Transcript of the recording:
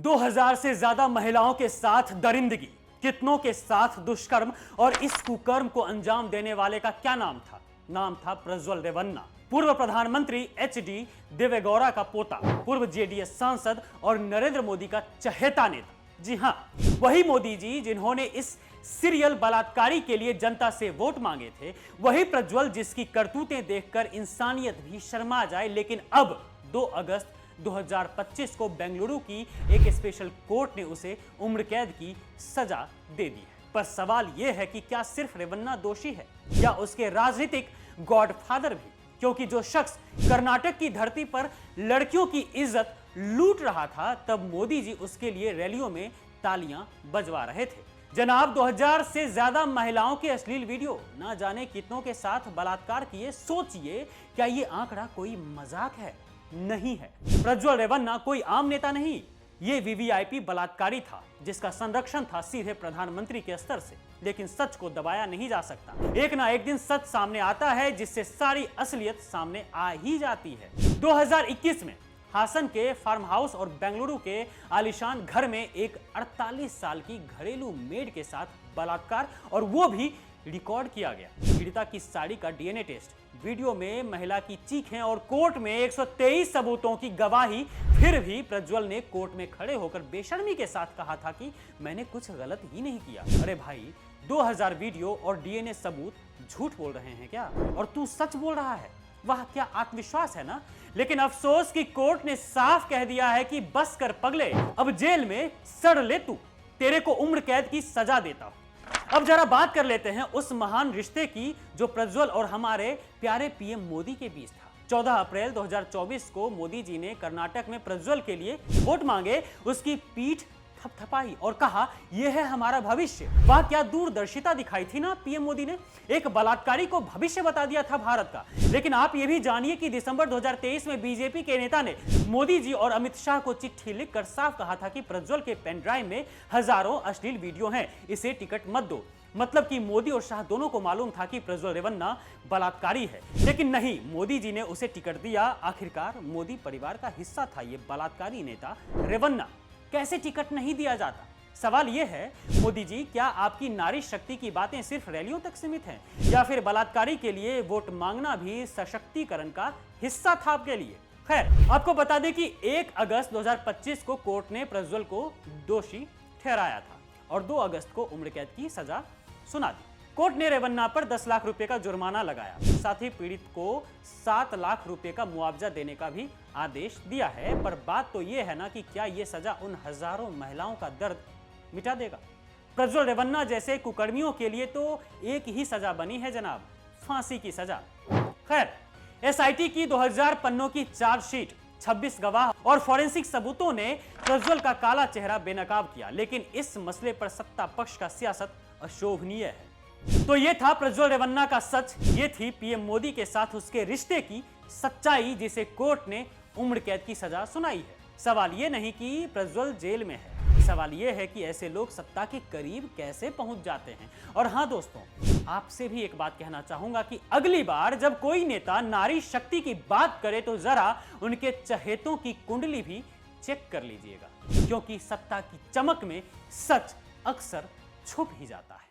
2000 से ज्यादा महिलाओं के साथ दरिंदगी, कितनों के साथ दुष्कर्म और इस कुकर्म को अंजाम देने वाले का क्या नाम था? नाम था प्रज्वल रेवन्ना, पूर्व प्रधानमंत्री एचडी देवेगौड़ा का पोता, पूर्व जेडीएस सांसद और नरेंद्र मोदी का चहेता नेता। जी हां, वही मोदी जी जिन्होंने इस सीरियल बलात्कारी के लिए जनता से वोट मांगे थे, वही प्रज्वल जिसकी करतूतें देखकर इंसानियत भी शर्मा जाए। लेकिन अब 2 अगस्त 2025 को बेंगलुरु की एक स्पेशल कोर्ट ने उसे उम्र कैद की सजा दे दी है। पर सवाल यह है कि क्या सिर्फ रेवन्ना दोषी है या उसके राजनीतिक गॉडफादर भी? क्योंकि जो शख्स कर्नाटक की धरती पर लड़कियों की इज्जत लूट रहा था, तब मोदी जी उसके लिए रैलियों में तालियां बजवा रहे थे। जनाब, 2000 से ज्यादा महिलाओं के अश्लील वीडियो, ना जाने कितनों के साथ बलात्कार किए। सोचिए, क्या ये आंकड़ा कोई मजाक है? नहीं है। प्रज्वल रेवन्ना कोई आम नेता नहीं, ये वीवीआईपी बलात्कारी था जिसका संरक्षण था सीधे प्रधानमंत्री के स्तर से। लेकिन सच को दबाया नहीं जा सकता। एक ना एक दिन सच सामने आता है, जिससे सारी असलियत सामने आ ही जाती है। 2021 में हासन के फार्म हाउस और बेंगलुरु के आलीशान घर में एक 48 साल की घरेलू मेड के साथ बलात्कार, और वो भी रिकॉर्ड किया गया। पीड़िता की साड़ी का डीएनए टेस्ट, वीडियो में महिला की चीखें और कोर्ट में 123 सबूतों की गवाही। फिर भी प्रज्वल ने कोर्ट में खड़े होकर बेशर्मी के साथ कहा था कि मैंने कुछ गलत ही नहीं किया। अरे भाई, 2000 वीडियो और डीएनए सबूत झूठ बोल रहे हैं क्या? और तू सच बोल रहा है? वाह, क्या आत्मविश्वास है ना। लेकिन अफसोस कि कोर्ट ने साफ कह दिया है कि बस कर पगले, अब जेल में सड़ ले तू, तेरे को उम्र कैद की सजा देता हूं। अब जरा बात कर लेते हैं उस महान रिश्ते की जो प्रज्वल और हमारे प्यारे पीएम मोदी के बीच था। 14 अप्रैल 2024 को मोदी जी ने कर्नाटक में प्रज्वल के लिए वोट मांगे, उसकी पीठ थपथपाई और कहा, यह है हमारा भविष्य। वाह, क्या दूरदर्शिता दिखाई थी ना पीएम मोदी ने। एक बलात्कारी को भविष्य बता दिया था भारत का। लेकिन आप ये भी जानिए कि दिसंबर 2023 में बीजेपी के नेता ने मोदी जी और अमित शाह को चिट्ठी लिखकर साफ कहा था कि प्रज्वल के पेन ड्राइव में हजारों अश्लील वीडियो हैं, इसे टिकट मत दो। मतलब कि मोदी और शाह दोनों को मालूम था कि प्रज्वल रेवन्ना बलात्कारी है, लेकिन नहीं, मोदी जी ने उसे टिकट दिया। आखिरकार मोदी परिवार का हिस्सा था ये बलात्कारी नेता रेवन्ना, कैसे टिकट नहीं दिया जाता? सवाल यह है, मोदी जी, क्या आपकी नारी शक्ति की बातें सिर्फ रैलियों तक सीमित हैं, या फिर बलात्कारी के लिए वोट मांगना भी सशक्तिकरण का हिस्सा था आपके लिए? खैर, आपको बता दें कि 1 अगस्त 2025 को कोर्ट ने प्रज्वल को दोषी ठहराया था और 2 अगस्त को उम्र कैद की सजा सुना दी। कोर्ट ने रेवन्ना पर 10 लाख रुपए का जुर्माना लगाया, साथ ही पीड़ित को 7 लाख रुपए का मुआवजा देने का भी आदेश दिया है। पर बात तो यह है ना कि क्या यह सजा उन हजारों महिलाओं का दर्द मिटा देगा? प्रज्वल रेवन्ना जैसे कुकर्मियों के लिए तो एक ही सजा बनी है जनाब, फांसी की सजा। खैर, एसआईटी की 2000 पन्नों की चार्जशीट, 26 गवाह और फॉरेंसिक सबूतों ने प्रज्वल का काला चेहरा बेनकाब किया। लेकिन इस मसले पर सत्ता पक्ष का सियासत अशोभनीय है। तो ये था प्रज्वल रेवन्ना का सच, ये थी पीएम मोदी के साथ उसके रिश्ते की सच्चाई, जिसे कोर्ट ने उम्र कैद की सजा सुनाई है। सवाल ये नहीं कि प्रज्वल जेल में है, सवाल ये है कि ऐसे लोग सत्ता के करीब कैसे पहुंच जाते हैं। और हाँ दोस्तों, आपसे भी एक बात कहना चाहूंगा कि अगली बार जब कोई नेता नारी शक्ति की बात करे तो जरा उनके चहेतों की कुंडली भी चेक कर लीजिएगा, क्योंकि सत्ता की चमक में सच अक्सर छुप ही जाता है।